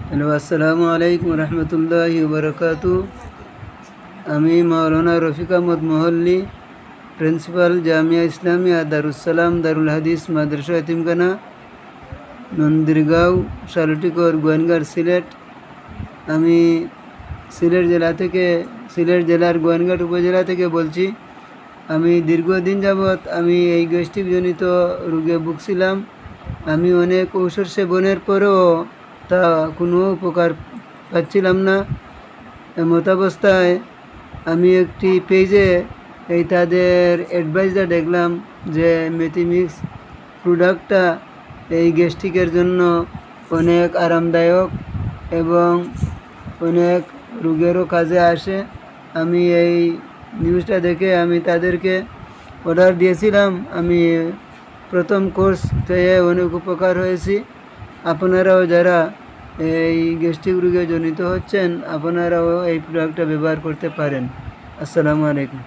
Hello, আসসালামু আলাইকুম রহমতুল্লাহি ওবরাকাতু। আমি মাওলানা রফিক আহমদ মহল্লি, প্রিন্সিপাল জামিয়া ইসলামিয়া দারুসালাম দারুল হাদিস মাদ্রাসা এতিমখানা, নন্দীরগাঁও, শালটিকর, গোয়েনগার, সিলেট। আমি সিলেট জেলার গোয়েনঘাট উপজেলা থেকে বলছি। আমি দীর্ঘদিন যাবৎ আমি এই গ্যাস্ট্রিকজনিত রোগে ভুগছিলাম। আমি অনেক ঔষধ সেবনের পরেও তা কোনো উপকার পাচ্ছিলাম না। এমতাবস্থায় আমি একটি পেজে তাদের অ্যাডভাইসটা দেখলাম যে মেথিমিক্স প্রোডাক্টটা এই গ্যাস্ট্রিকের জন্য অনেক আরামদায়ক এবং অনেক রোগেরও কাজে আসে। আমি এই নিউজটা দেখে আমি তাদেরকে অর্ডার দিয়েছিলাম। আমি প্রথম কোর্স পেয়ে অনেক উপকার হয়েছি। আপনারাও যারা এই গ্যাস্ট্রিক রোগে জনিত হচ্ছেন, আপনারাও এই প্রোডাক্টটা ব্যবহার করতে পারেন। আসসালামু আলাইকুম।